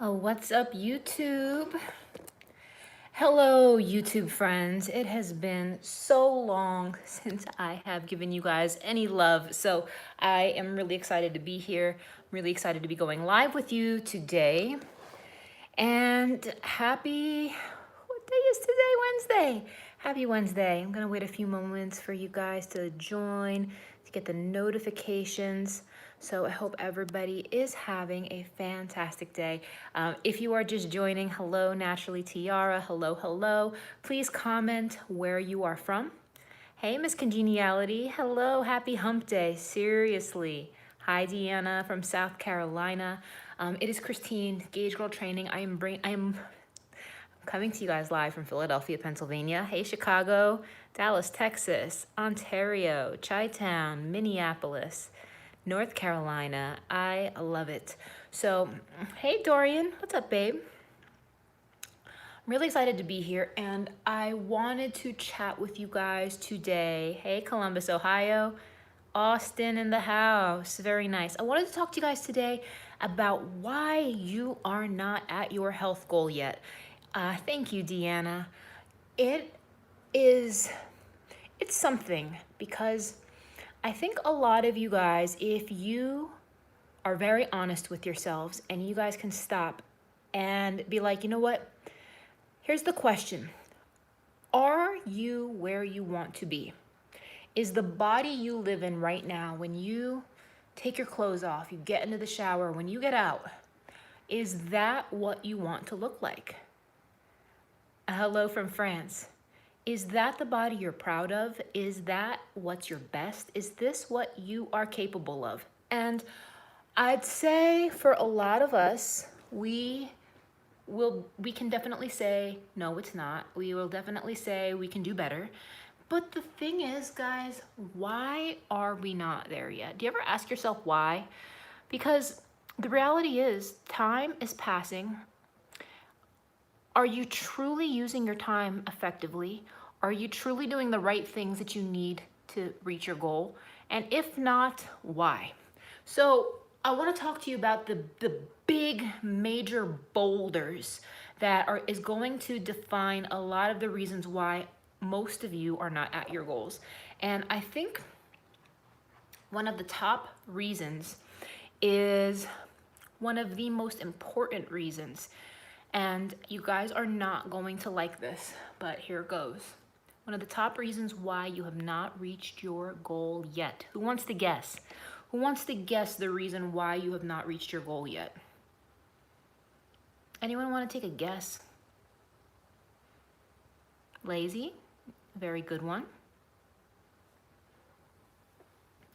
Oh, what's up, YouTube? Hello, YouTube friends. It has been so long since I have given you guys any love. So I am really excited to be here. I'm really excited to be going live with you today. And what day is today? Wednesday. Happy Wednesday. I'm gonna wait a few moments for you guys to join, to get the notifications. So I hope everybody is having a fantastic day. If you are just joining, hello, Naturally Tiara, hello, hello. Please comment where you are from. Hey, Miss Congeniality, hello, happy hump day, seriously. Hi, Deanna from South Carolina. It is Christine, Gauge Girl Training. I am coming to you guys live from Philadelphia, Pennsylvania. Hey, Chicago, Dallas, Texas, Ontario, Chi-Town, Minneapolis, North Carolina. I love it. So, hey, Dorian, what's up, babe? I'm really excited to be here, and I wanted to chat with you guys today. Hey, Columbus, Ohio. Austin in the house. Very nice. I wanted to talk to you guys today about why you are not at your health goal yet. Thank you, Deanna. It is, it's something because I think a lot of you guys, if you are very honest with yourselves and you guys can stop and be like, you know what? Here's the question. Are you where you want to be? Is the body you live in right now, when you take your clothes off, you get into the shower, when you get out, is that what you want to look like? Hello from France. Is that the body you're proud of? Is that what's your best? Is this what you are capable of? And I'd say for a lot of us, we can definitely say, no, it's not. We will definitely say we can do better. But the thing is, guys, why are we not there yet? Do you ever ask yourself why? Because the reality is, time is passing. Are you truly using your time effectively? Are you truly doing the right things that you need to reach your goal? And if not, why? So I want to talk to you about the big major boulders that is going to define a lot of the reasons why most of you are not at your goals. And I think one of the top reasons is one of the most important reasons. And you guys are not going to like this, but here it goes. One of the top reasons why you have not reached your goal yet. Who wants to guess? Who wants to guess the reason why you have not reached your goal yet? Anyone want to take a guess? Lazy, very good one.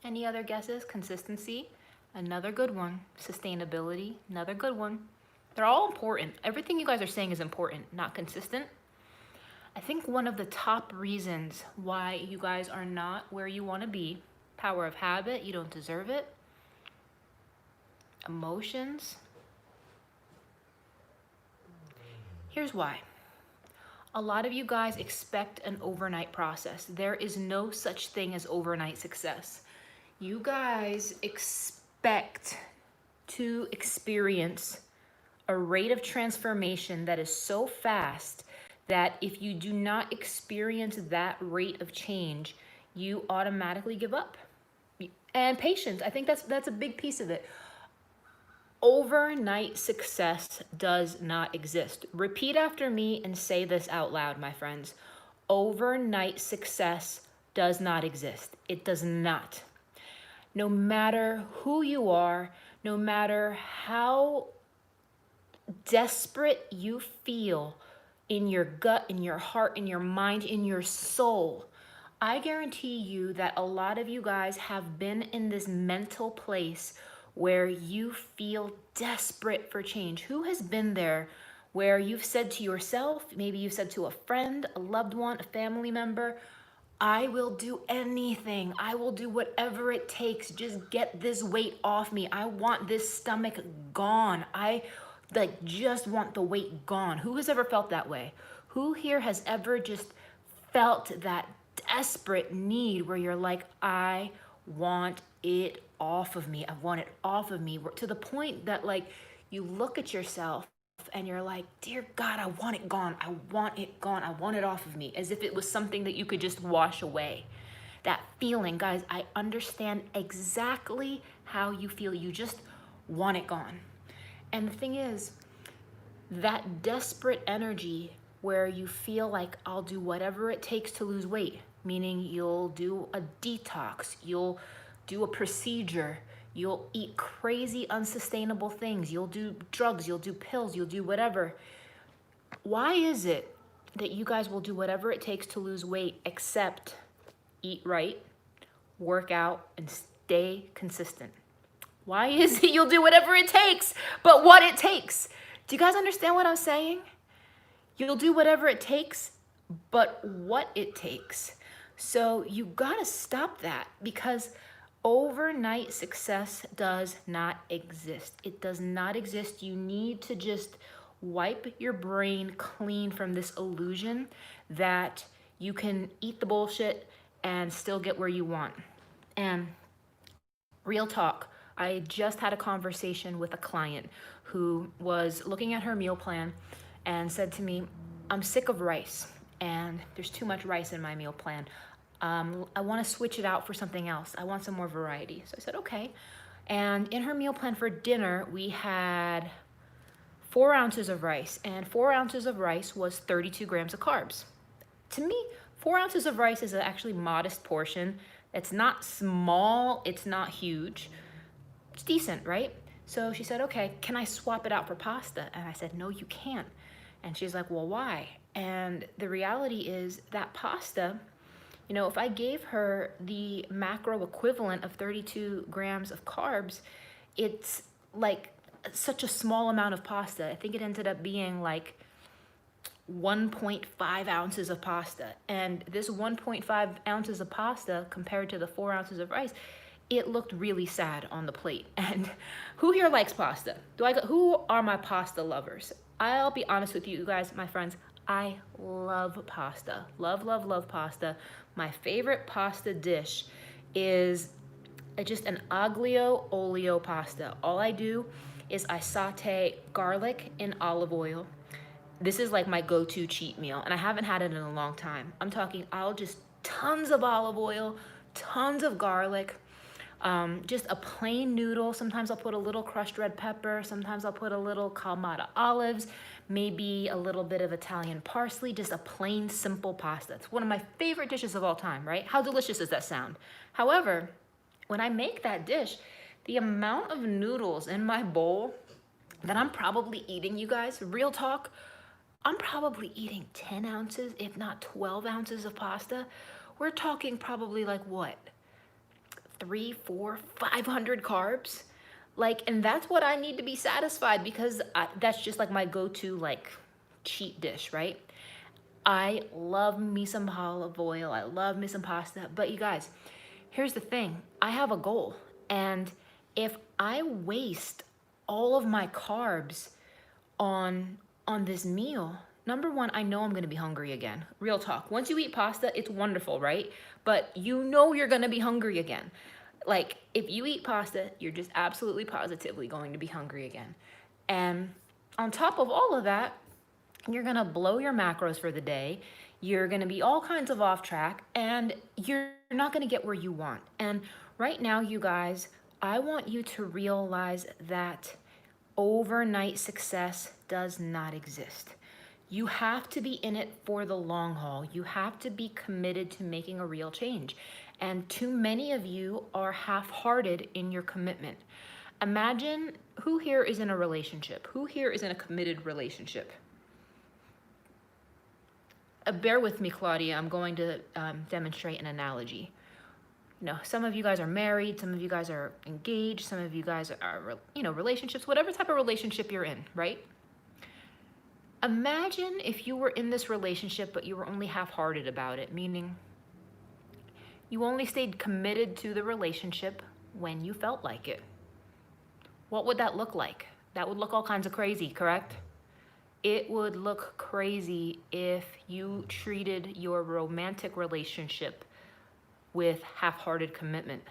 Any other guesses? Consistency, another good one. Sustainability, another good one. They're all important. Everything you guys are saying is important, not consistent. I think one of the top reasons why you guys are not where you want to be, power of habit, you don't deserve it. Emotions. Here's why. A lot of you guys expect an overnight process. There is no such thing as overnight success. You guys expect to experience a rate of transformation that is so fast that if you do not experience that rate of change, you automatically give up. And patience, I think that's a big piece of it. Overnight success does not exist. Repeat after me and say this out loud, my friends. Overnight success does not exist. It does not. No matter who you are, no matter how desperate you feel in your gut, in your heart, in your mind, in your soul, I guarantee you that a lot of you guys have been in this mental place where you feel desperate for change. Who has been there where you've said to yourself, maybe you've said to a friend, a loved one, a family member, I will do anything. I will do whatever it takes. Just get this weight off me. I want this stomach gone. I just want the weight gone. Who has ever felt that way? Who here has ever just felt that desperate need where you're like, I want it off of me. I want it off of me, to the point that you look at yourself and you're like, dear God, I want it gone. I want it gone. I want it off of me, as if it was something that you could just wash away. That feeling, guys, I understand exactly how you feel. You just want it gone. And the thing is, that desperate energy where you feel like I'll do whatever it takes to lose weight, meaning you'll do a detox, you'll do a procedure, you'll eat crazy unsustainable things, you'll do drugs, you'll do pills, you'll do whatever. Why is it that you guys will do whatever it takes to lose weight except eat right, work out, and stay consistent? Why is it you'll do whatever it takes, but what it takes? Do you guys understand what I'm saying? You'll do whatever it takes, but what it takes. So you gotta stop that, because overnight success does not exist. It does not exist. You need to just wipe your brain clean from this illusion that you can eat the bullshit and still get where you want. And real talk, I just had a conversation with a client who was looking at her meal plan and said to me, I'm sick of rice and there's too much rice in my meal plan. I want to switch it out for something else. I want some more variety. So I said, okay. And in her meal plan for dinner, we had 4 ounces of rice, and 4 ounces of rice was 32 grams of carbs. To me, 4 ounces of rice is an actually modest portion. It's not small, it's not huge. It's decent, right? So she said, okay, can I swap it out for pasta? And I said, no, you can't. And she's like, well, why? And the reality is that pasta, you know, if I gave her the macro equivalent of 32 grams of carbs, it's like such a small amount of pasta. I think it ended up being like 1.5 ounces of pasta. And this 1.5 ounces of pasta compared to the 4 ounces of rice, it looked really sad on the plate. And who here likes pasta? Who are my pasta lovers? I'll be honest with you guys, my friends, I love pasta. Love, love, love pasta. My favorite pasta dish is just an aglio olio pasta. All I do is I saute garlic in olive oil. This is like my go-to cheat meal, and I haven't had it in a long time. I'm talking, I'll just tons of olive oil, tons of garlic, just a plain noodle. Sometimes I'll put a little crushed red pepper. Sometimes I'll put a little Kalamata olives, maybe a little bit of Italian parsley, just a plain, simple pasta. It's one of my favorite dishes of all time, right? How delicious does that sound? However, when I make that dish, the amount of noodles in my bowl that I'm probably eating, you guys, real talk, I'm probably eating 10 ounces, if not 12 ounces of pasta. We're talking probably like what? 300, 400, 500 carbs. Like, and that's what I need to be satisfied, because that's just like my go-to like cheat dish, right? I love me some olive oil. I love me some pasta. But you guys, here's the thing. I have a goal. And if I waste all of my carbs on this meal, number one, I know I'm going to be hungry again. Real talk. Once you eat pasta, it's wonderful, right? But you know you're going to be hungry again. Like, if you eat pasta, you're just absolutely positively going to be hungry again. And on top of all of that, you're going to blow your macros for the day. You're going to be all kinds of off track, and you're not going to get where you want. And right now, you guys, I want you to realize that overnight success does not exist. You have to be in it for the long haul. You have to be committed to making a real change. And too many of you are half-hearted in your commitment. Imagine, who here is in a relationship? Who here is in a committed relationship? Bear with me, Claudia. I'm going to demonstrate an analogy. You know, some of you guys are married, some of you guys are engaged, some of you guys are, you know, relationships, whatever type of relationship you're in, right? Imagine if you were in this relationship, but you were only half-hearted about it, meaning you only stayed committed to the relationship when you felt like it. What would that look like? That would look all kinds of crazy, correct? It would look crazy if you treated your romantic relationship with half-hearted commitment.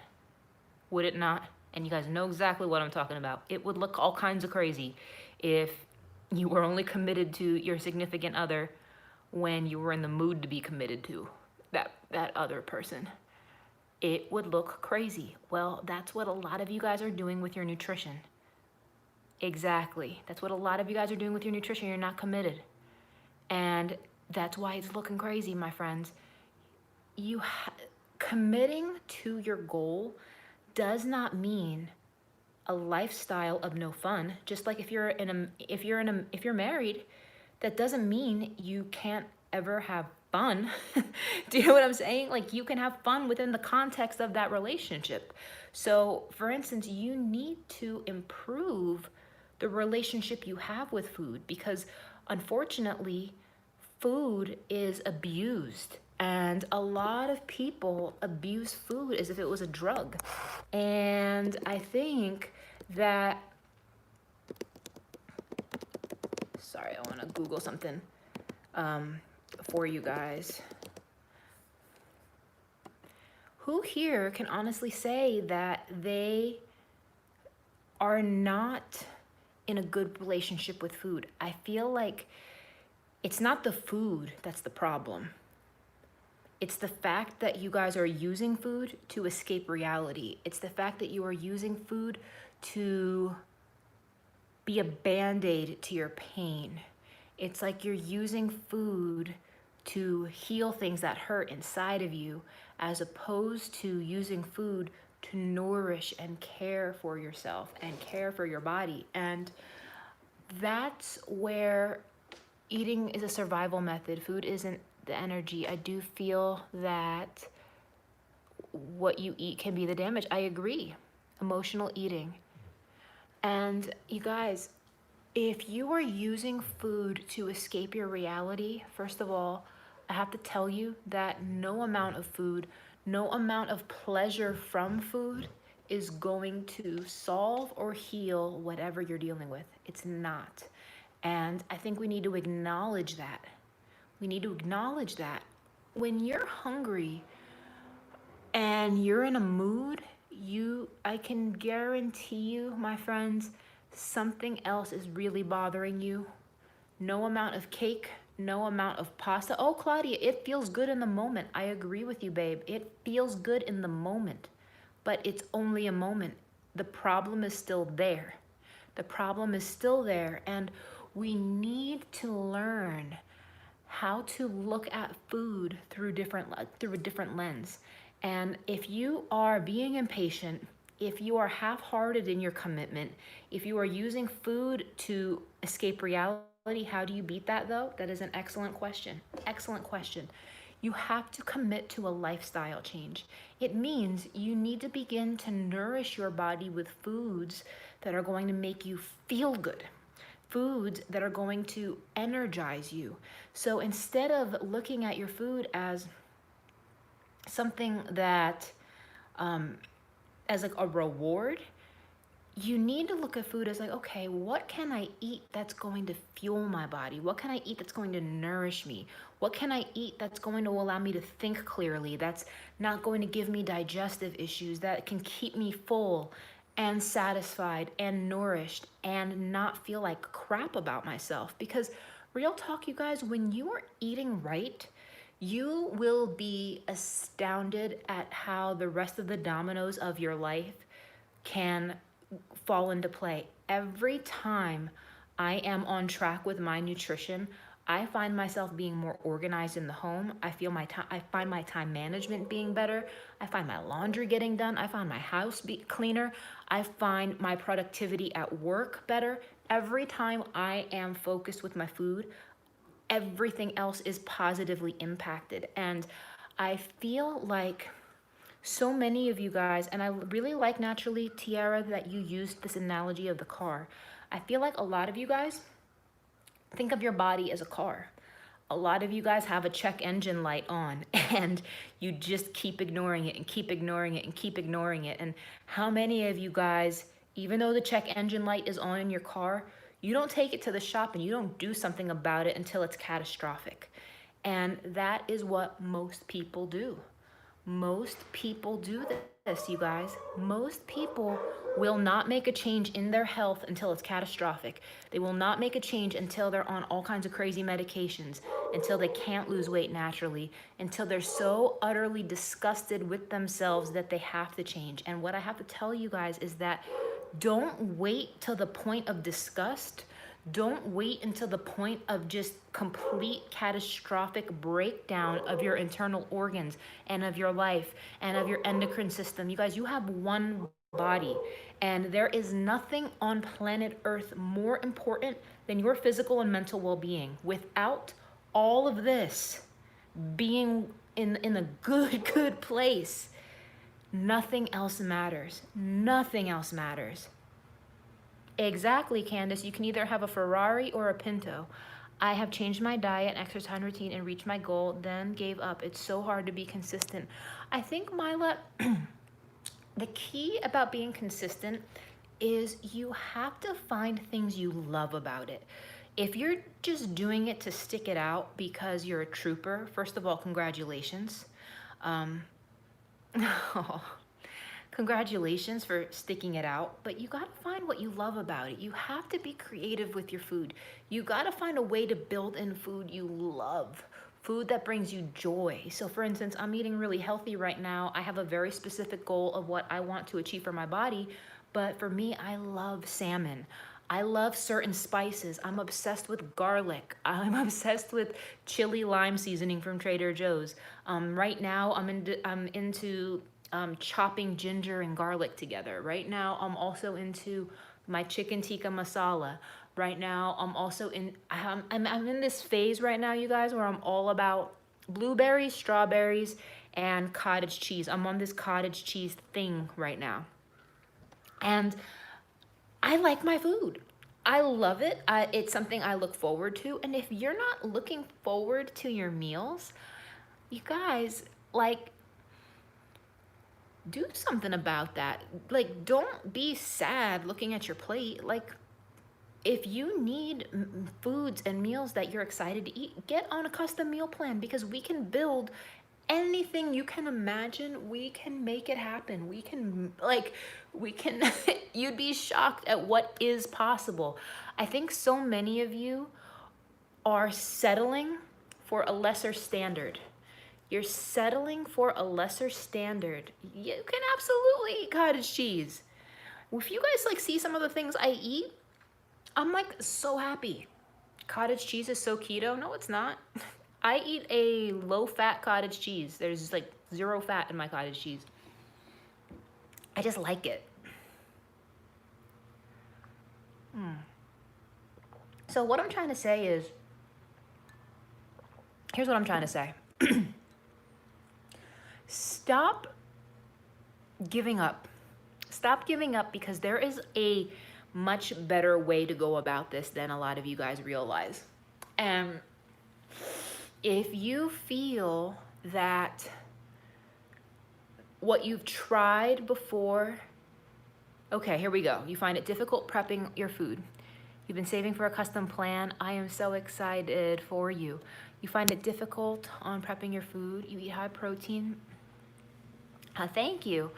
Would it not? And you guys know exactly what I'm talking about. It would look all kinds of crazy if you were only committed to your significant other when you were in the mood to be committed to that other person. It would look crazy. Well, that's what a lot of you guys are doing with your nutrition. Exactly. That's what a lot of you guys are doing with your nutrition. You're not committed. And that's why it's looking crazy, my friends. Committing to your goal does not mean a lifestyle of no fun. Just like if you're married, that doesn't mean you can't ever have fun. Do you know what I'm saying? Like, you can have fun within the context of that relationship. So, for instance, you need to improve the relationship you have with food, because unfortunately, food is abused. And a lot of people abuse food as if it was a drug. And I think that, sorry, I want to Google something for you guys. Who here can honestly say that they are not in a good relationship with food? I feel like it's not the food that's the problem. It's the fact that you guys are using food to escape reality. It's the fact that you are using food to be a band-aid to your pain. It's like you're using food to heal things that hurt inside of you, as opposed to using food to nourish and care for yourself and care for your body. And that's where eating is a survival method. Food isn't the energy. I do feel that what you eat can be the damage. I agree. Emotional eating. And you guys, if you are using food to escape your reality, first of all, I have to tell you that no amount of food, no amount of pleasure from food is going to solve or heal whatever you're dealing with. It's not. And I think we need to acknowledge that. We need to acknowledge that when you're hungry and you're in a mood, I can guarantee you, my friends, something else is really bothering you. No amount of cake, no amount of pasta. Oh, Claudia, it feels good in the moment. I agree with you, babe. It feels good in the moment, but it's only a moment. The problem is still there. The problem is still there, and we need to learn how to look at food through a different lens. And if you are being impatient, if you are half-hearted in your commitment, if you are using food to escape reality, how do you beat that though? That is an excellent question. Excellent question. You have to commit to a lifestyle change. It means you need to begin to nourish your body with foods that are going to make you feel good. Foods that are going to energize you. So instead of looking at your food as something that, as like a reward, you need to look at food as like, okay, what can I eat that's going to fuel my body? What can I eat that's going to nourish me? What can I eat that's going to allow me to think clearly, that's not going to give me digestive issues, that can keep me full and satisfied and nourished and not feel like crap about myself? Because real talk, you guys, when you are eating right, you will be astounded at how the rest of the dominoes of your life can fall into play. Every time I am on track with my nutrition, I find myself being more organized in the home. I find my time management being better. I find my laundry getting done. I find my house cleaner. I find my productivity at work better. Every time I am focused with my food, everything else is positively impacted. And I feel like so many of you guys, and I really like, naturally, Tiara, that you used this analogy of the car. I feel like a lot of you guys think of your body as a car. A lot of you guys have a check engine light on and you just keep ignoring it and keep ignoring it and keep ignoring it. And how many of you guys, even though the check engine light is on in your car, you don't take it to the shop and you don't do something about it until it's catastrophic? And that is what most people do. Most people do you guys. Most people will not make a change in their health until it's catastrophic. They will not make a change until they're on all kinds of crazy medications, until they can't lose weight naturally, until they're so utterly disgusted with themselves that they have to change. And what I have to tell you guys is that don't wait till the point of disgust. Don't wait until the point of just complete catastrophic breakdown of your internal organs and of your life and of your endocrine system. You guys, you have one body, and there is nothing on planet Earth more important than your physical and mental well-being. Without all of this being in a good place, nothing else matters. Nothing else matters. Exactly, Candace. You can either have a Ferrari or a Pinto. I have changed my diet and exercise routine and reached my goal, then gave up. It's so hard to be consistent. I think, Mila, the key about being consistent is you have to find things you love about it. If you're just doing it to stick it out because you're a trooper, first of all, congratulations. Congratulations for sticking it out, but you gotta find what you love about it. You have to be creative with your food. You gotta find a way to build in food you love, food that brings you joy. So for instance, I'm eating really healthy right now. I have a very specific goal of what I want to achieve for my body, but for me, I love salmon. I love certain spices. I'm obsessed with garlic. I'm obsessed with chili lime seasoning from Trader Joe's. Right now, I'm into chopping ginger and garlic together. Right now, I'm also into my chicken tikka masala. Right now, I'm also I'm in this phase right now, you guys, where I'm all about blueberries, strawberries, and cottage cheese. I'm on this cottage cheese thing right now. And I like my food. I love it. It's something I look forward to. And if you're not looking forward to your meals, you guys, like, do something about that. Like, don't be sad looking at your plate. Like, if you need foods and meals that you're excited to eat, get on a custom meal plan, because we can build anything you can imagine. We can make it happen. We can you'd be shocked at what is possible. I think so many of you are settling for a lesser standard. You're settling for a lesser standard. You can absolutely eat cottage cheese. If you guys like see some of the things I eat, I'm like so happy. Cottage cheese is so keto. No, it's not. I eat a low-fat cottage cheese. There's like 0 fat in my cottage cheese. I just like it. So what I'm trying to say is, here's what I'm trying to say. Stop giving up. Stop giving up, because there is a much better way to go about this than a lot of you guys realize. And if you feel that what you've tried before, okay, here we go. You find it difficult prepping your food. You've been saving for a custom plan. I am so excited for you. You find it difficult on prepping your food. You eat high protein. Thank you.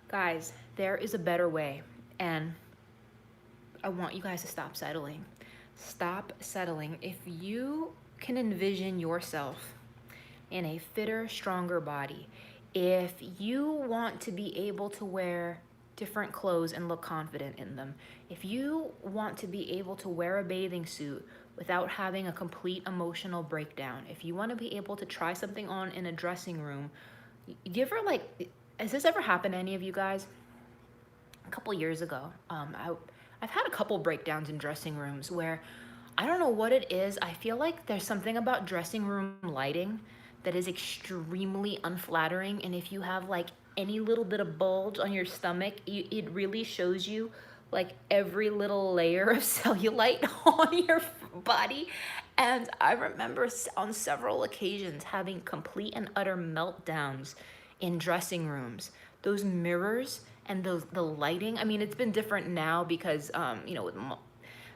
Guys, there is a better way. And I want you guys to stop settling. Stop settling. If you can envision yourself in a fitter, stronger body, if you want to be able to wear different clothes and look confident in them, if you want to be able to wear a bathing suit without having a complete emotional breakdown, if you want to be able to try something on in a dressing room, has this ever happened to any of you guys? A couple years ago, I've had a couple breakdowns in dressing rooms where I don't know what it is. I feel like there's something about dressing room lighting that is extremely unflattering. And if you have like any little bit of bulge on your stomach, it really shows you like every little layer of cellulite on your body. And I remember on several occasions having complete and utter meltdowns in dressing rooms. Those mirrors and the lighting, I mean, it's been different now because,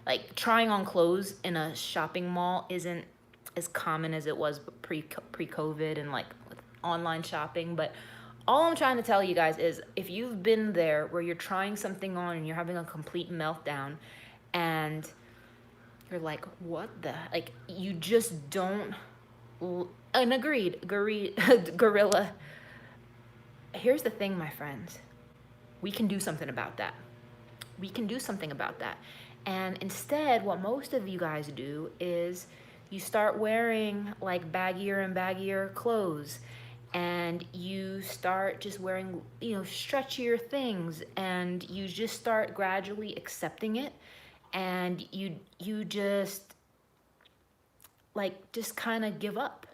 like trying on clothes in a shopping mall isn't as common as it was pre-COVID and like with online shopping. But All I'm trying to tell you guys is if you've been there where you're trying something on and you're having a complete meltdown and you're like, what the, like, you just don't, and agreed, gorilla. Here's the thing, my friends. We can do something about that. We can do something about that. And instead, what most of you guys do is you start wearing like baggier and baggier clothes, and you start just wearing, you know, stretchier things, and you just start gradually accepting it, and you just like just kind of give up.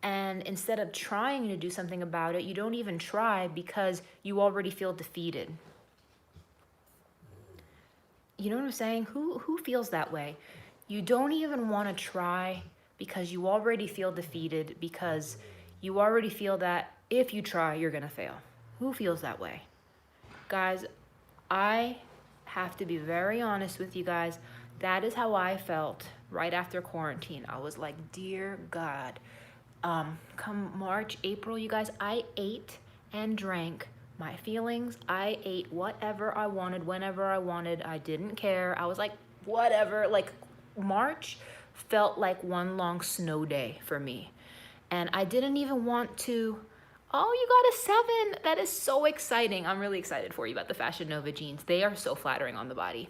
And instead of trying to do something about it, you don't even try because you already feel defeated. You know what I'm saying? Who feels that way? You don't even want to try because you already feel defeated, because you already feel that if you try, you're going to fail. Who feels that way? Guys, I have to be very honest with you guys. That is how I felt right after quarantine. I was like, dear God, come March, April, you guys, I ate and drank my feelings. I ate whatever I wanted, whenever I wanted. I didn't care. I was like, whatever. Like, March felt like one long snow day for me. And I didn't even want to. Oh, you got a 7. That is so exciting. I'm really excited for you about the Fashion Nova jeans. They are so flattering on the body.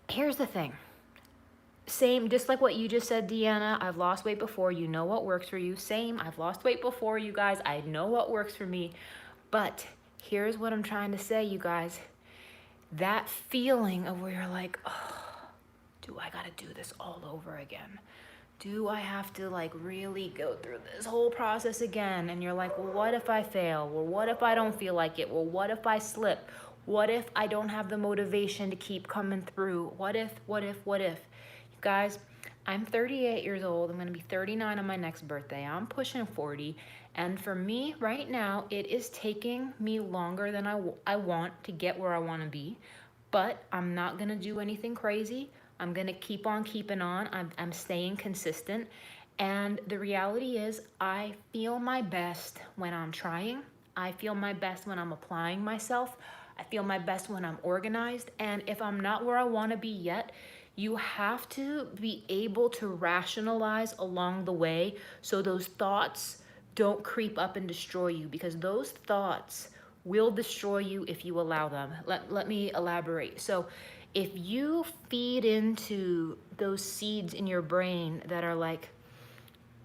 Here's the thing. Same, just like what you just said, Deanna, I've lost weight before. You know what works for you. Same, I've lost weight before, you guys. I know what works for me. But here's what I'm trying to say, you guys. That feeling of where you're like, oh, do I gotta do this all over again? Do I have to like really go through this whole process again? And you're like, well, what if I fail? Well, what if I don't feel like it? Well, what if I slip? What if I don't have the motivation to keep coming through? What if? You guys, I'm 38 years old. I'm gonna be 39 on my next birthday. I'm pushing 40. And for me right now, it is taking me longer than I want to get where I wanna be. But I'm not gonna do anything crazy. I'm gonna keep on keeping on. I'm staying consistent. And the reality is I feel my best when I'm trying. I feel my best when I'm applying myself. I feel my best when I'm organized. And if I'm not where I wanna be yet, you have to be able to rationalize along the way so those thoughts don't creep up and destroy you, because those thoughts will destroy you if you allow them. Let me elaborate. So if you feed into those seeds in your brain that are like,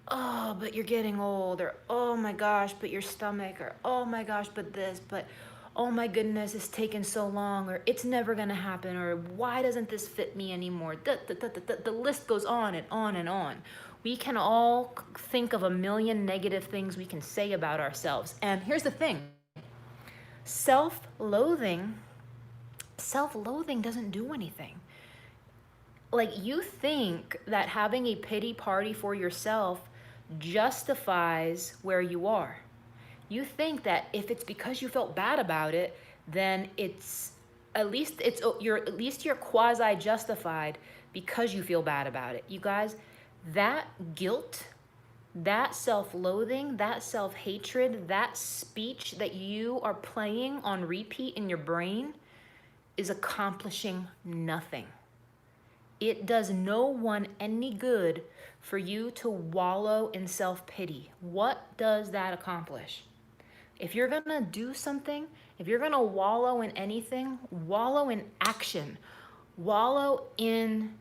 oh, but you're getting old, or oh my gosh, but your stomach, or oh my gosh, but this, but oh my goodness, it's taken so long, or it's never gonna happen, or why doesn't this fit me anymore? The list goes on and on and on. We can all think of a million negative things we can say about ourselves. And here's the thing, self-loathing doesn't do anything. Like, you think that having a pity party for yourself justifies where you are. You think that if it's because you felt bad about it, then you're quasi justified because you feel bad about it. You guys, that guilt, that self-loathing, that self-hatred, that speech that you are playing on repeat in your brain is accomplishing nothing. It does no one any good for you to wallow in self-pity. What does that accomplish? If you're gonna do something, if you're gonna wallow in anything, wallow in action, wallow in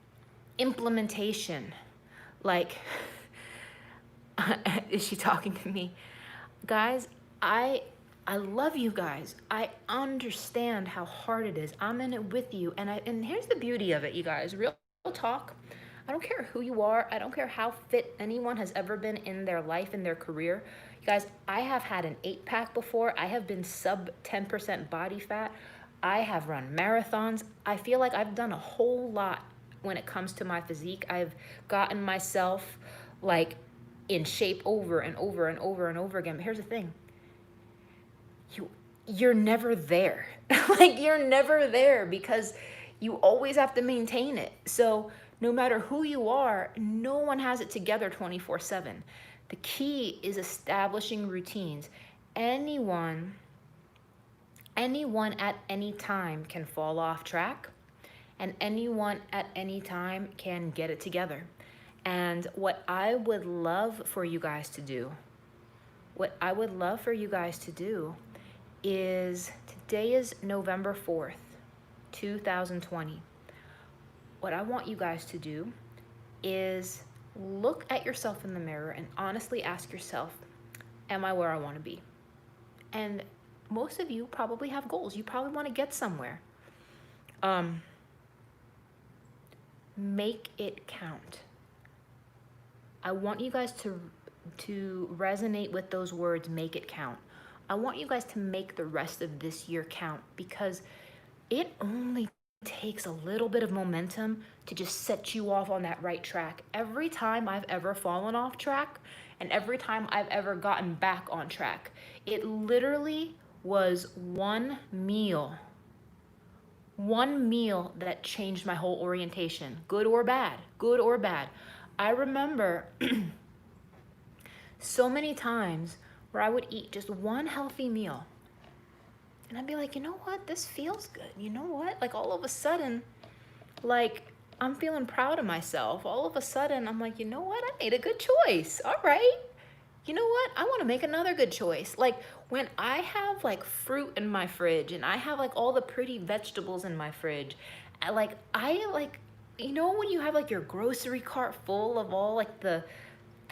implementation. Like, is she talking to me? Guys, I love you guys. I understand how hard it is. I'm in it with you. And here's the beauty of it, you guys. Real talk. I don't care who you are. I don't care how fit anyone has ever been in their life, in their career. You guys, I have had an 8-pack before. I have been sub 10% body fat. I have run marathons. I feel like I've done a whole lot when it comes to my physique. I've gotten myself like in shape over and over and over and over again. But here's the thing. You're never there. Like, you're never there because you always have to maintain it. So no matter who you are, no one has it together 24/7. The key is establishing routines. Anyone, anyone at any time can fall off track, and anyone at any time can get it together. And what I would love for you guys to do, is today is November 4th, 2020. What I want you guys to do is look at yourself in the mirror and honestly ask yourself, am I where I want to be? And most of you probably have goals. You probably want to get somewhere. Make it count. I want you guys to resonate with those words, make it count. I want you guys to make the rest of this year count, because it only takes a little bit of momentum to just set you off on that right track. Every time I've ever fallen off track and every time I've ever gotten back on track, it literally was one meal that changed my whole orientation, good or bad. I remember so many times where I would eat just one healthy meal and I'd be like, you know what? This feels good. You know what? Like all of a sudden, like I'm feeling proud of myself. All of a sudden, I'm like, you know what? I made a good choice. All right. You know what? I want to make another good choice. Like when I have like fruit in my fridge and I have like all the pretty vegetables in my fridge, I like, you know, when you have like your grocery cart full of all like the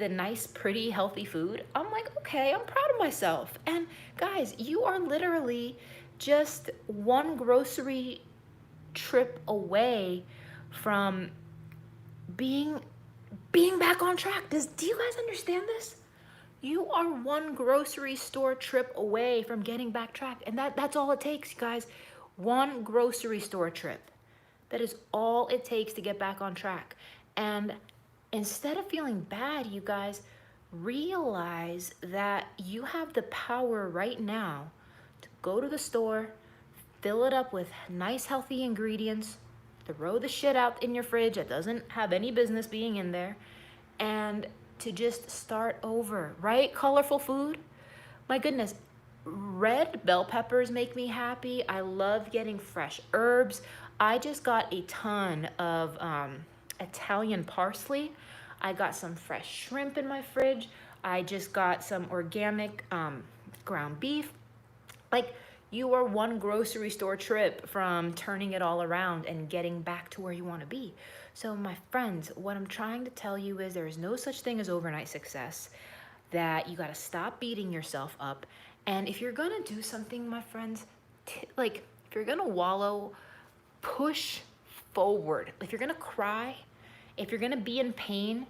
nice, pretty, healthy food, I'm like, okay, I'm proud of myself. And guys, you are literally just one grocery trip away from being back on track. Do you guys understand this? You are one grocery store trip away from getting back track. And that's all it takes, guys. One grocery store trip. That is all it takes to get back on track. And instead of feeling bad, you guys, realize that you have the power right now to go to the store, fill it up with nice, healthy ingredients, throw the shit out in your fridge that doesn't have any business being in there, and to just start over, right? Colorful food. My goodness, red bell peppers make me happy. I love getting fresh herbs. I just got a ton of Italian parsley. I got some fresh shrimp in my fridge. I just got some organic ground beef. Like, you are one grocery store trip from turning it all around and getting back to where you want to be. So my friends, what I'm trying to tell you is there is no such thing as overnight success, that you got to stop beating yourself up. And if you're going to do something, my friends, like if you're going to wallow, push forward. If you're going to cry, if you're going to be in pain,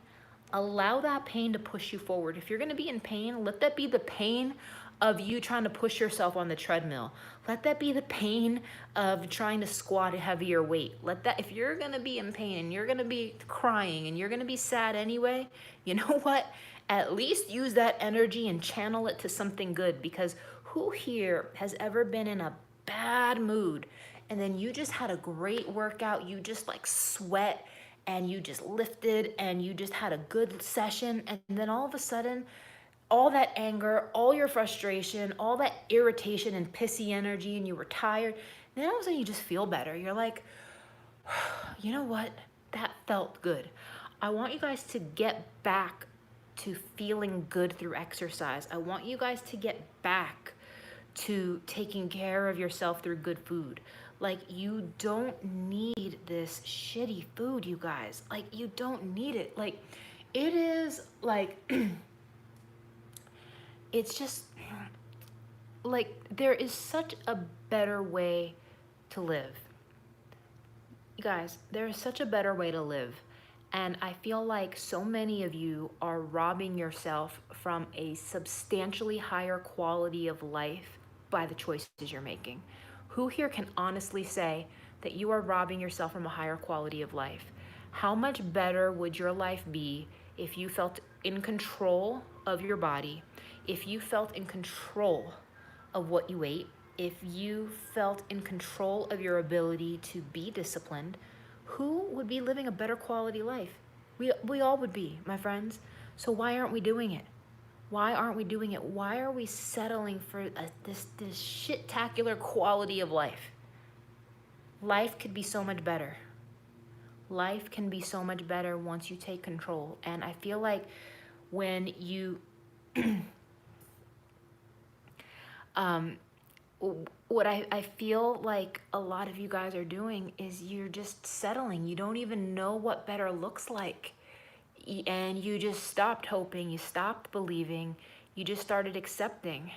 allow that pain to push you forward. If you're going to be in pain, let that be the pain of you trying to push yourself on the treadmill. Let that be the pain of trying to squat a heavier weight. Let that, if you're going to be in pain and you're going to be crying and you're going to be sad anyway, you know what? At least use that energy and channel it to something good, because who here has ever been in a bad mood and then you just had a great workout, you just like sweat and you just lifted and you just had a good session, and then all of a sudden all that anger, all your frustration, all that irritation and pissy energy, and you were tired, then all of a sudden you just feel better. You're like, you know what? That felt good. I want you guys to get back to feeling good through exercise. I want you guys to get back to taking care of yourself through good food. Like, you don't need this shitty food, you guys. Like, you don't need it. Like, it is like, it's just like, there is such a better way to live. You guys, there is such a better way to live. And I feel like so many of you are robbing yourself from a substantially higher quality of life by the choices you're making. Who here can honestly say that you are robbing yourself from a higher quality of life? How much better would your life be if you felt in control of your body, if you felt in control of what you ate, if you felt in control of your ability to be disciplined? Who would be living a better quality life? We all would be, my friends. So why aren't we doing it? Why aren't we doing it? Why are we settling for this shit-tacular quality of life? Life could be so much better. Life can be so much better once you take control. And I feel like when you what I feel like a lot of you guys are doing is you're just settling. You don't even know what better looks like. And you just stopped hoping, you stopped believing, you just started accepting.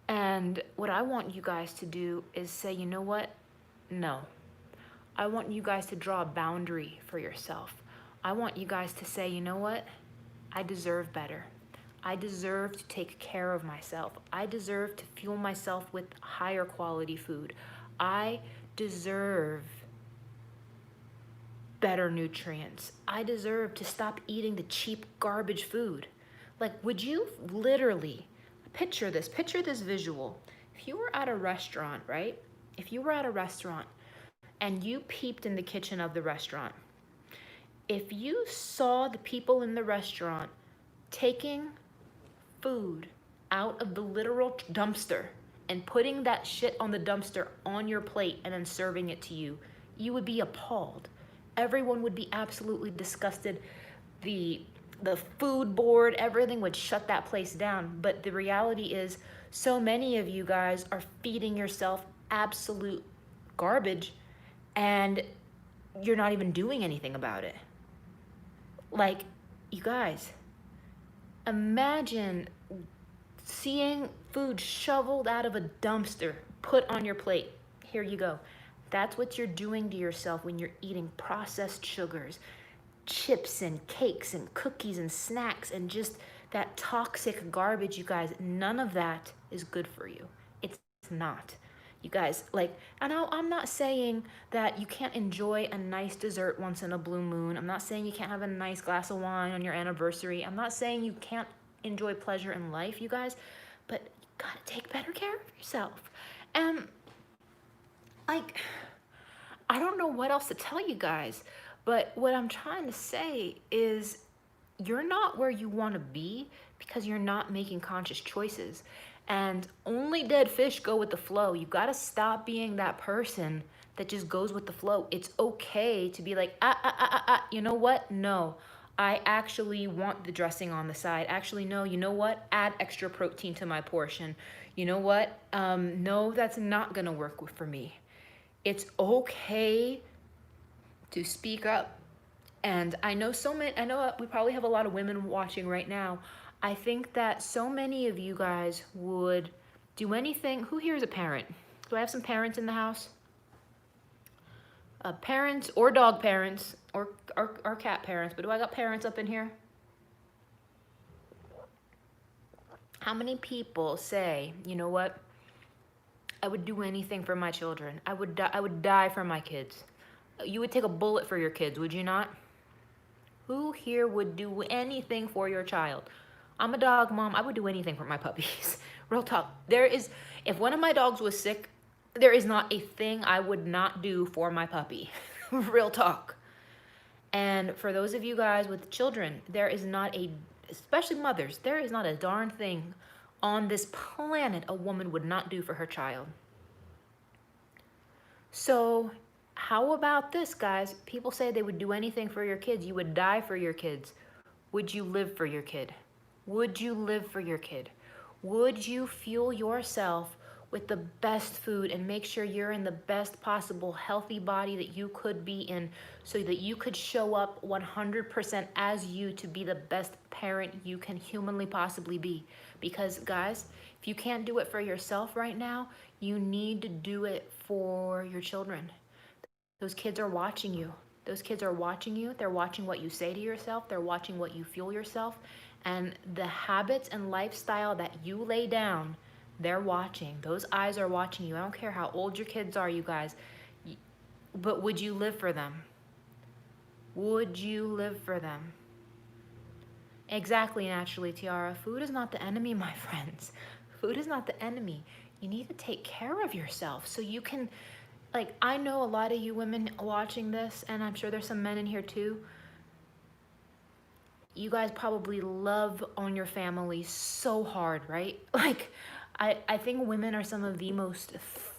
And what I want you guys to do is say, you know what? No. I want you guys to draw a boundary for yourself. I want you guys to say, you know what? I deserve better. I deserve to take care of myself. I deserve to fuel myself with higher quality food. I deserve better nutrients. I deserve to stop eating the cheap garbage food. Like, would you literally picture this visual? If you were at a restaurant, right? If you were at a restaurant and you peeped in the kitchen of the restaurant, if you saw the people in the restaurant taking food out of the literal dumpster and putting that shit on the dumpster on your plate and then serving it to you, you would be appalled. Everyone would be absolutely disgusted. The food board, everything would shut that place down. But the reality is, so many of you guys are feeding yourself absolute garbage and you're not even doing anything about it. Like, you guys, imagine seeing food shoveled out of a dumpster, put on your plate. Here you go. That's what you're doing to yourself when you're eating processed sugars, chips and cakes and cookies and snacks and just that toxic garbage, you guys. None of that is good for you. It's not. You guys, like, and I'm not saying that you can't enjoy a nice dessert once in a blue moon. I'm not saying you can't have a nice glass of wine on your anniversary. I'm not saying you can't enjoy pleasure in life, you guys, but you gotta take better care of yourself. And like, I don't know what else to tell you guys, but what I'm trying to say is you're not where you want to be because you're not making conscious choices. And only dead fish go with the flow. You got to stop being that person that just goes with the flow. It's okay to be like, you know what? No, I actually want the dressing on the side. Actually, no, you know what? Add extra protein to my portion. You know what? No, that's not going to work for me. It's okay to speak up. And I know we probably have a lot of women watching right now. I think that so many of you guys would do anything. Who here is a parent? Do I have some parents in the house? Parents or dog parents or cat parents, but do I got parents up in here? How many people say, you know what? I would do anything for my children. I would die for my kids. You would take a bullet for your kids, would you not? Who here would do anything for your child? I'm a dog mom. I would do anything for my puppies. Real talk. If one of my dogs was sick, there is not a thing I would not do for my puppy. Real talk. And for those of you guys with children, especially mothers, there is not a darn thing on this planet a woman would not do for her child. So how about this, guys? People say they would do anything for your kids. You would die for your kids. Would you live for your kid? Would you live for your kid? Would you fuel yourself with the best food and make sure you're in the best possible healthy body that you could be in so that you could show up 100% as you to be the best parent you can humanly possibly be? Because guys, if you can't do it for yourself right now, you need to do it for your children. Those kids are watching you. Those kids are watching you. They're watching what you say to yourself. They're watching what you fuel yourself. And the habits and lifestyle that you lay down, they're watching. Those eyes are watching you. I don't care how old your kids are, you guys. But would you live for them? Would you live for them? Exactly, naturally, Tiara. Food is not the enemy, my friends. Food is not the enemy. You need to take care of yourself so you can, like, I know a lot of you women watching this, and I'm sure there's some men in here too. you guys probably love on your family so hard, right? Like, I think women are some of the most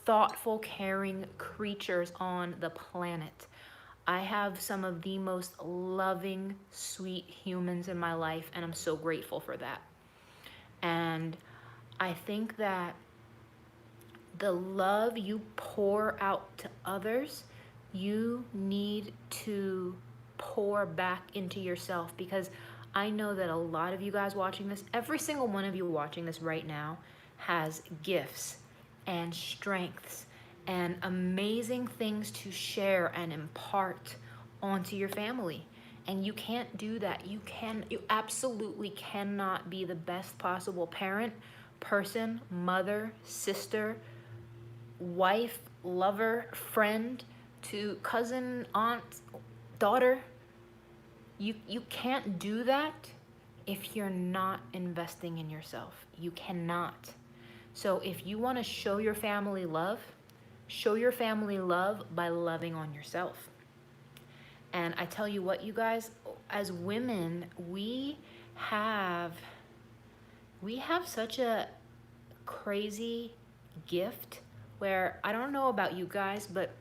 thoughtful, caring creatures on the planet. I have some of the most loving, sweet humans in my life, and I'm so grateful for that. And I think that the love you pour out to others, you need to pour back into yourself, because I know that a lot of you guys watching this, every single one of you watching this right now, has gifts and strengths and amazing things to share and impart onto your family. And you can't do that. You absolutely cannot be the best possible parent, person, mother, sister, wife, lover, friend, to cousin, aunt, daughter. You can't do that if you're not investing in yourself. You cannot. So if you want to show your family love by loving on yourself. And I tell you what, you guys, as women, we have such a crazy gift where, I don't know about you guys, but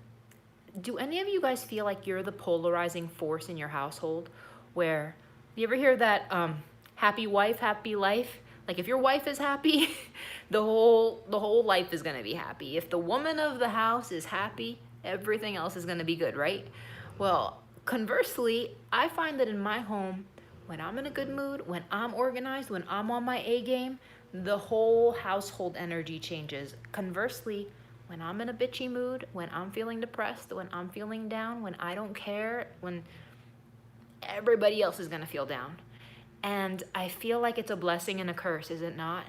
do any of you guys feel like you're the polarizing force in your household? Where, you ever hear that happy wife, happy life? Like, if your wife is happy, the whole life is gonna be happy. If the woman of the house is happy, everything else is gonna be good, right? Well, conversely, I find that in my home, when I'm in a good mood, when I'm organized, when I'm on my A game, the whole household energy changes. Conversely, when I'm in a bitchy mood, when I'm feeling depressed, when I'm feeling down, when I don't care, when everybody else is gonna feel down. And I feel like it's a blessing and a curse, is it not?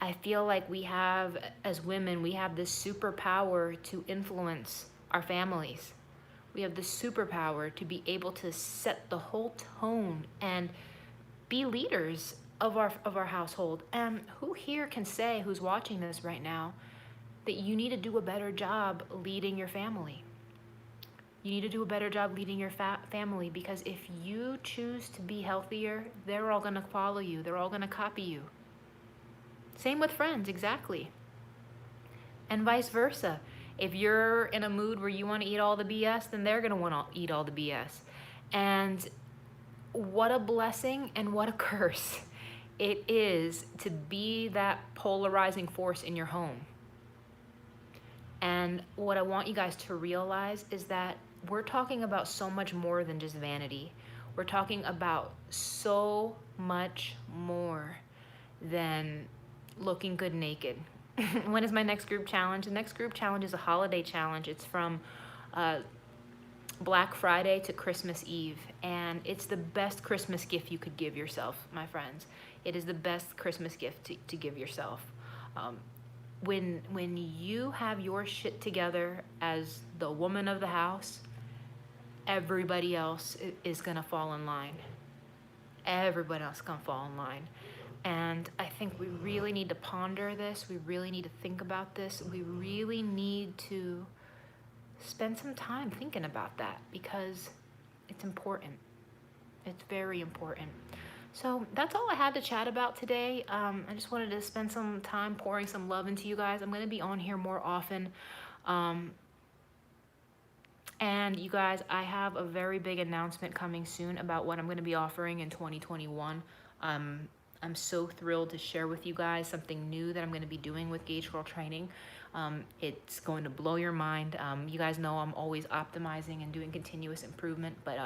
I feel like we have, as women, we have this superpower to influence our families. We have this superpower to be able to set the whole tone and be leaders of our household. And who here can say, who's watching this right now, that you need to do a better job leading your family? You need to do a better job leading your family, because if you choose to be healthier, they're all gonna follow you. They're all gonna copy you. Same with friends, exactly. And vice versa. If you're in a mood where you want to eat all the BS, then they're gonna want to eat all the BS. And what a blessing and what a curse it is to be that polarizing force in your home. And what I want you guys to realize is that we're talking about so much more than just vanity. We're talking about so much more than looking good naked. When is my next group challenge? The next group challenge is a holiday challenge. It's from Black Friday to Christmas Eve. And it's the best Christmas gift you could give yourself, my friends. It is the best Christmas gift to give yourself. When you have your shit together as the woman of the house, everybody else is gonna fall in line. Everybody else is gonna fall in line. And I think we really need to ponder this. We really need to think about this. We really need to spend some time thinking about that, because it's important. It's very important. So that's all I had to chat about today. I just wanted to spend some time pouring some love into you guys. I'm going to be on here more often. And you guys, I have a very big announcement coming soon about what I'm going to be offering in 2021. I'm so thrilled to share with you guys something new that I'm going to be doing with Gauge Girl Training. It's going to blow your mind. You guys know I'm always optimizing and doing continuous improvement, but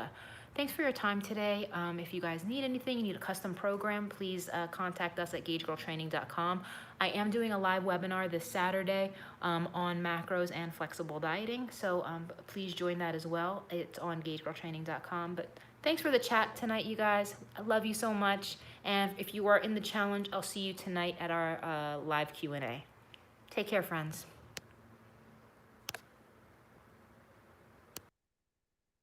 thanks for your time today. If you guys need anything, you need a custom program, please contact us at gagegirltraining.com. I am doing a live webinar this Saturday on macros and flexible dieting, so please join that as well. It's on gagegirltraining.com. But thanks for the chat tonight, you guys. I love you so much. And if you are in the challenge, I'll see you tonight at our live Q&A. Take care, friends.